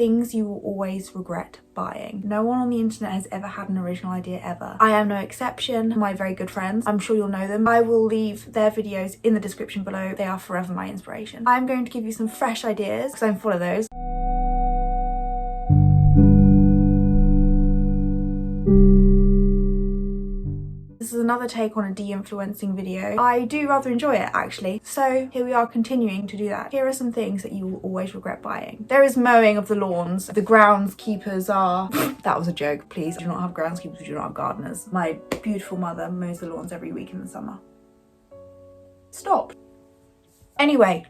Things you will always regret buying. No one on the internet has ever had an original idea ever. I am no exception. My very good friends, I'm sure you'll know them. I will leave their videos in the description below. They are forever my inspiration. I'm going to give you some fresh ideas because I'm full of those. This is another take on a de-influencing video. I do rather enjoy it actually. So here we are continuing to do that. Here are some things that you will always regret buying. There is mowing of the lawns. The groundskeepers are... That was a joke, please. We do not have groundskeepers, we do not have gardeners. My beautiful mother mows the lawns every week in the summer. Stop. Anyway.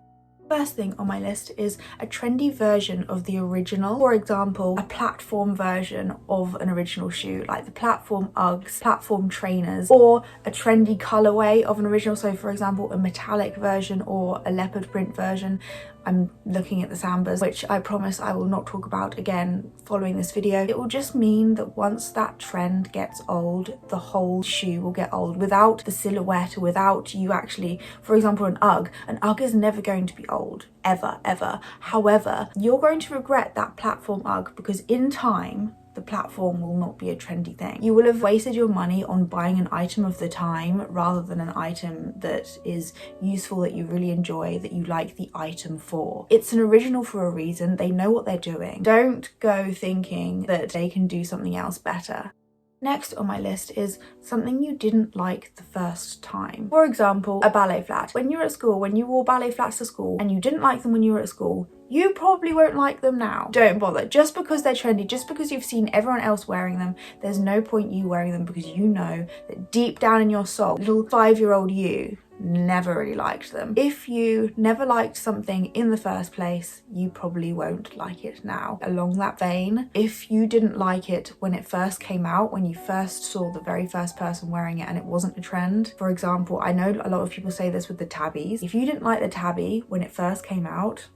First thing on my list is a trendy version of the original. For example, a platform version of an original shoe, like the platform Uggs, platform trainers, or a trendy colorway of an original. So for example, a metallic version or a leopard print version. I'm looking at the Sambas, which I promise I will not talk about again following this video. It will just mean that once that trend gets old, the whole shoe will get old without the silhouette, or without you actually, for example, an Ugg is never going to be old, ever, ever. However, you're going to regret that platform Ugg because in time, the platform will not be a trendy thing. You will have wasted your money on buying an item of the time rather than an item that is useful, that you really enjoy, that you like the item for. It's an original for a reason. They know what they're doing. Don't go thinking that they can do something else better. Next on my list is something you didn't like the first time. For example, a ballet flat. When you were at school, when you wore ballet flats to school and you didn't like them when you were at school, you probably won't like them now. Don't bother. Just because they're trendy, just because you've seen everyone else wearing them, there's no point you wearing them because you know that deep down in your soul, little 5-year-old you never really liked them. If you never liked something in the first place, you probably won't like it now. Along that vein, if you didn't like it when it first came out, when you first saw the very first person wearing it and it wasn't a trend, for example, I know a lot of people say this with the tabis. If you didn't like the tabby when it first came out,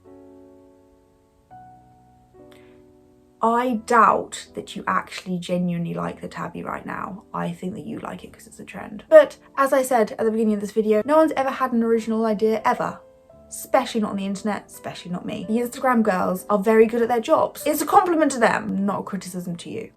I doubt that you actually genuinely like the tabby right now. I think that you like it because it's a trend. But as I said at the beginning of this video, no one's ever had an original idea ever. Especially not on the internet, especially not me. The Instagram girls are very good at their jobs. It's a compliment to them, not a criticism to you.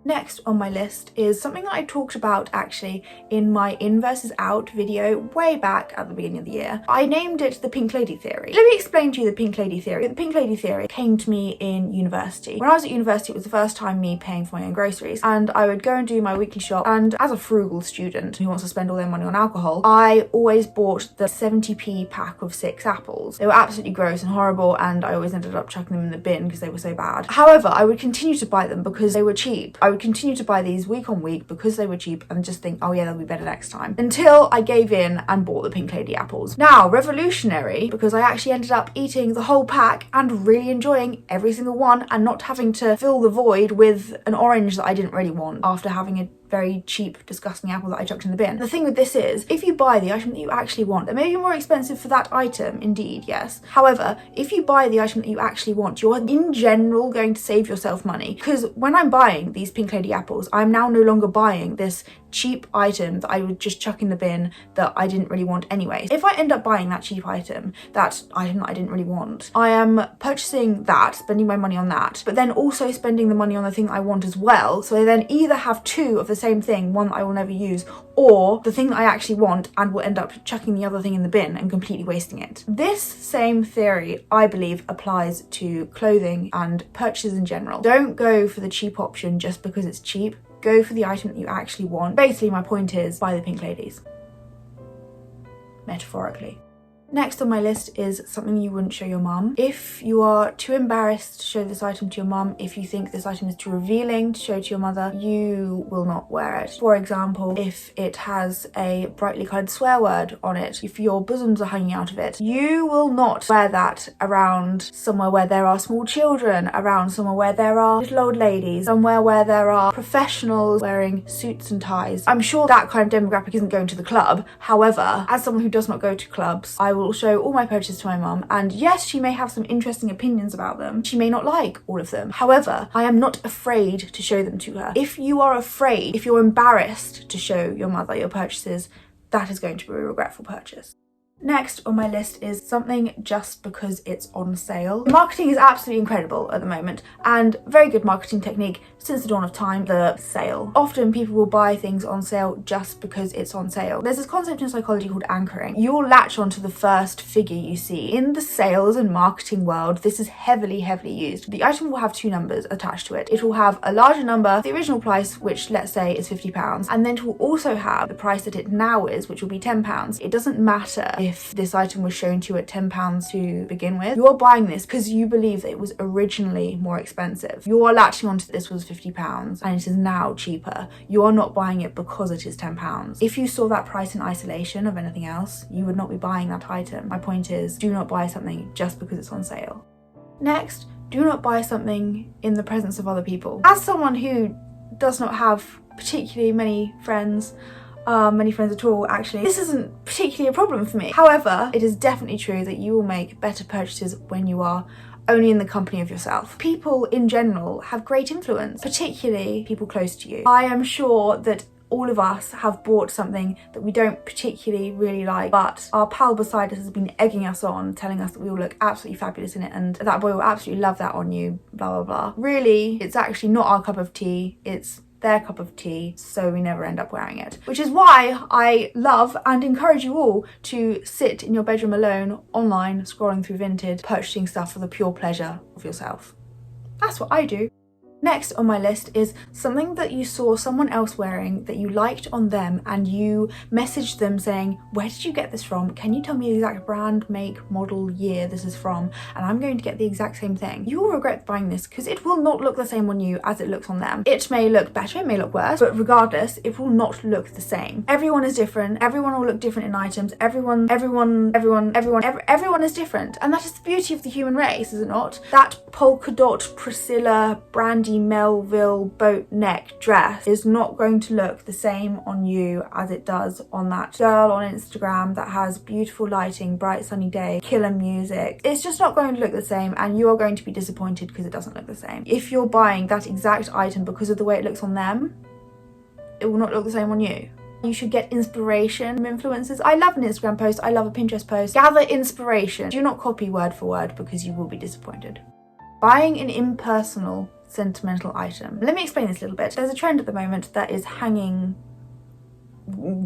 Next on my list is something that I talked about actually in my in versus out video way back at the beginning of the year. I named it the Pink Lady Theory. Let me explain to you the Pink Lady Theory. The Pink Lady Theory came to me in university. When I was at university, it was the first time me paying for my own groceries, and I would go and do my weekly shop, and as a frugal student who wants to spend all their money on alcohol, I always bought the 70p pack of 6 apples. They were absolutely gross and horrible, and I always ended up chucking them in the bin because they were so bad. However, I would continue to buy them because they were cheap. I would continue to buy these week on week because they were cheap and just think, oh yeah, they'll be better next time. Until I gave in and bought the Pink Lady apples. Now, revolutionary, because I actually ended up eating the whole pack and really enjoying every single one and not having to fill the void with an orange that I didn't really want after having a very cheap, disgusting apple that I chucked in the bin. The thing with this is, if you buy the item that you actually want, it may be more expensive for that item, indeed, yes. However, if you buy the item that you actually want, you're in general going to save yourself money. Because when I'm buying these Pink Lady apples, I'm now no longer buying this cheap item that I would just chuck in the bin that I didn't really want anyway. If I end up buying that cheap item, that item that I didn't really want, I am purchasing that, spending my money on that, but then also spending the money on the thing I want as well. So I then either have 2 of the same thing, one that I will never use, or the thing that I actually want and will end up chucking the other thing in the bin and completely wasting it. This same theory, I believe, applies to clothing and purchases in general. Don't go for the cheap option just because it's cheap. Go for the item that you actually want. Basically, my point is, buy the Pink Ladies. Metaphorically. Next on my list is something you wouldn't show your mum. If you are too embarrassed to show this item to your mum, if you think this item is too revealing to show to your mother, you will not wear it. For example, if it has a brightly coloured swear word on it, if your bosoms are hanging out of it, you will not wear that around somewhere where there are small children, around somewhere where there are little old ladies, somewhere where there are professionals wearing suits and ties. I'm sure that kind of demographic isn't going to the club. However, as someone who does not go to clubs, I will show all my purchases to my mum, and yes, she may have some interesting opinions about them. She may not like all of them. However, I am not afraid to show them to her. If you are afraid, if you're embarrassed to show your mother your purchases, that is going to be a regretful purchase. Next on my list is something just because it's on sale. Marketing is absolutely incredible at the moment, and very good marketing technique since the dawn of time, the sale. Often people will buy things on sale just because it's on sale. There's this concept in psychology called anchoring. You'll latch onto the first figure you see. In the sales and marketing world, this is heavily used. The item will have two numbers attached to it. It will have a larger number, the original price, which let's say is £50, and then it will also have the price that it now is, which will be £10. It doesn't matter if this item was shown to you at £10 to begin with. You're buying this because you believe that it was originally more expensive. You're latching onto this was £50 and it is now cheaper. You are not buying it because it is £10. If you saw that price in isolation of anything else, you would not be buying that item. My point is, do not buy something just because it's on sale. Next, do not buy something in the presence of other people. As someone who does not have particularly many friends at all, actually, this isn't particularly a problem for me. However, it is definitely true that you will make better purchases when you are only in the company of yourself. People in general have great influence, particularly people close to you. I am sure that all of us have bought something that we don't particularly really like, but our pal beside us has been egging us on, telling us that we all look absolutely fabulous in it and that boy will absolutely love that on you, blah, blah, blah. Really, it's actually not our cup of tea, it's their cup of tea, so we never end up wearing it. Which is why I love and encourage you all to sit in your bedroom alone, online, scrolling through Vinted, purchasing stuff for the pure pleasure of yourself. That's what I do. Next on my list is something that you saw someone else wearing that you liked on them and you messaged them saying, where did you get this from? Can you tell me the exact brand, make, model, year this is from? And I'm going to get the exact same thing. You will regret buying this because it will not look the same on you as it looks on them. It may look better, it may look worse, but regardless, it will not look the same. Everyone is different. Everyone will look different in items. Everyone is different. And that is the beauty of the human race, is it not? That polka dot Priscilla Brandy Melville boat neck dress is not going to look the same on you as it does on that girl on Instagram that has beautiful lighting, bright sunny day, killer music. It's just not going to look the same, and you are going to be disappointed because it doesn't look the same. If you're buying that exact item because of the way it looks on them, it will not look the same on you. You should get inspiration from influencers. I love an Instagram post, I love a Pinterest post. Gather inspiration. Do not copy word for word because you will be disappointed. Buying an impersonal, sentimental item. Let me explain this a little bit. There's a trend at the moment that is hanging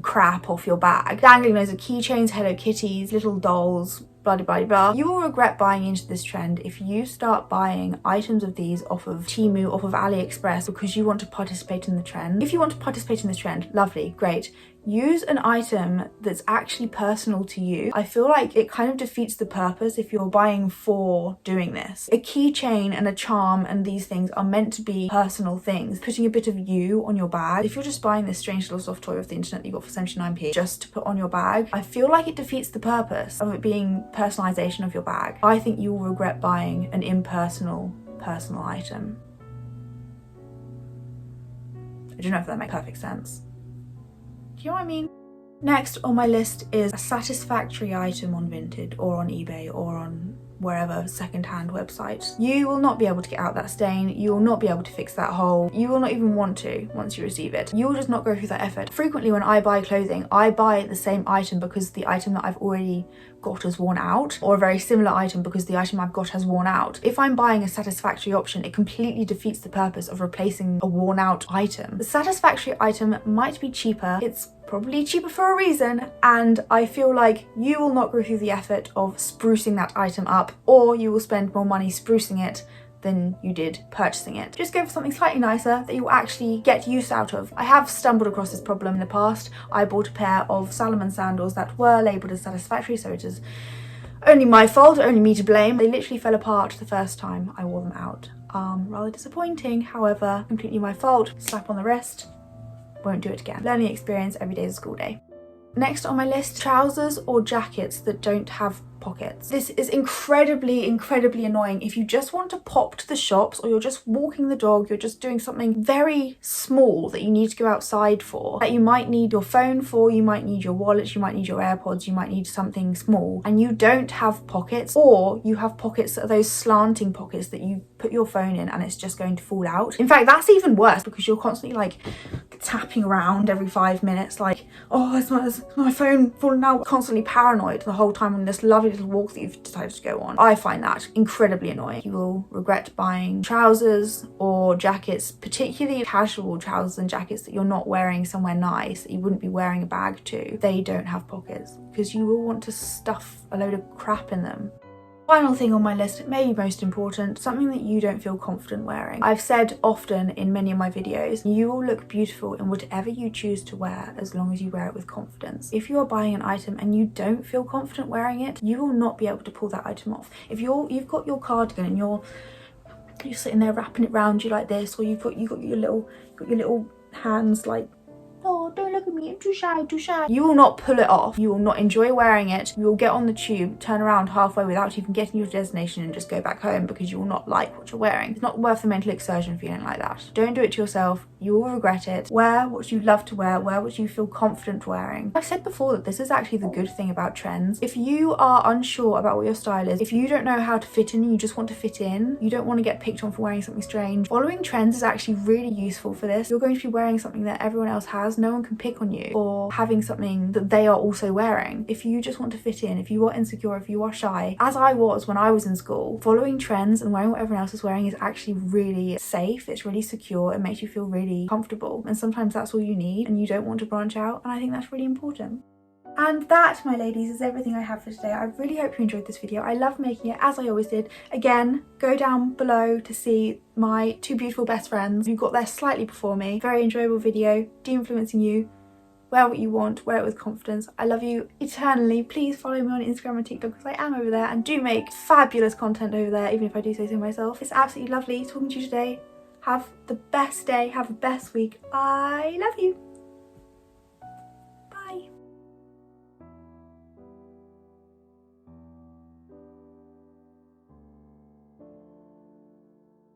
crap off your bag. Dangling loads of keychains, Hello Kitties, little dolls, blah blah blah. You will regret buying into this trend if you start buying items of these off of Temu, off of AliExpress because you want to participate in the trend. If you want to participate in this trend, lovely, great. Use an item that's actually personal to you. I feel like it kind of defeats the purpose if you're buying for doing this. A keychain and a charm and these things are meant to be personal things. Putting a bit of you on your bag. If you're just buying this strange little soft toy off the internet that you got for 79p just to put on your bag, I feel like it defeats the purpose of it being personalization of your bag. I think you will regret buying an impersonal, personal item. I don't know if that makes perfect sense. Do you know what I mean? Next on my list is a satisfactory item on Vinted or on eBay or on wherever second-hand website. You will not be able to get out that stain, you will not be able to fix that hole, you will not even want to once you receive it. You will just not go through that effort. Frequently when I buy clothing, I buy the same item because the item that I've already got has worn out, or a very similar item because the item I've got has worn out. If I'm buying a satisfactory option, it completely defeats the purpose of replacing a worn out item. The satisfactory item might be cheaper, it's probably cheaper for a reason, and I feel like you will not go through the effort of sprucing that item up, or you will spend more money sprucing it than you did purchasing it. Just go for something slightly nicer that you will actually get use out of. I have stumbled across this problem in the past. I bought a pair of Salomon sandals that were labelled as satisfactory, so it is only my fault, only me to blame. They literally fell apart the first time I wore them out. Rather disappointing, however, completely my fault. Slap on the wrist. Won't do it again. Learning experience, every day is a school day. Next on my list, trousers or jackets that don't have pockets. This is incredibly annoying if you just want to pop to the shops, or you're just walking the dog, you're just doing something very small that you need to go outside for, that you might need your phone for, you might need your wallet, you might need your AirPods, you might need something small, and you don't have pockets, or you have pockets that are those slanting pockets that you put your phone in and it's just going to fall out. In fact, that's even worse because you're constantly like tapping around every 5 minutes like, oh, is my phone falling out? Constantly paranoid the whole time on this lovely little walk that you've decided to go on. I find that incredibly annoying. You will regret buying trousers or jackets, particularly casual trousers and jackets that you're not wearing somewhere nice, that you wouldn't be wearing a bag to. They don't have pockets because you will want to stuff a load of crap in them. Final thing on my list, maybe most important, something that you don't feel confident wearing. I've said often in many of my videos, you will look beautiful in whatever you choose to wear as long as you wear it with confidence. If you are buying an item and you don't feel confident wearing it, you will not be able to pull that item off. If you've got your cardigan and you're sitting there wrapping it around you like this, or you've got your little hands like, oh, don't look at me, I'm too shy, too shy. You will not pull it off. You will not enjoy wearing it. You will get on the tube, turn around halfway without even getting your destination and just go back home because you will not like what you're wearing. It's not worth the mental exertion feeling like that. Don't do it to yourself. You will regret it. Wear what you love to wear what you feel confident wearing. I've said before that this is actually the good thing about trends. If you are unsure about what your style is, if you don't know how to fit in and you just want to fit in, you don't want to get picked on for wearing something strange, following trends is actually really useful for this. You're going to be wearing something that everyone else has. No one can pick on you for having something that they are also wearing. If you just want to fit in, if you are insecure, if you are shy, as I was when I was in school, following trends and wearing what everyone else is wearing is actually really safe. It's really secure. It makes you feel really comfortable, and sometimes that's all you need and you don't want to branch out, and I think that's really important. And that, my ladies, is everything I have for today. I really hope you enjoyed this video. I love making it, as I always did. Again, go down below to see my two beautiful best friends who got there slightly before me. Very enjoyable video, de-influencing you. Wear what you want, wear it with confidence. I love you eternally. Please follow me on Instagram and TikTok because I am over there and do make fabulous content over there, even if I do say so myself. It's absolutely lovely talking to you today. Have the best day, have the best week. I love you.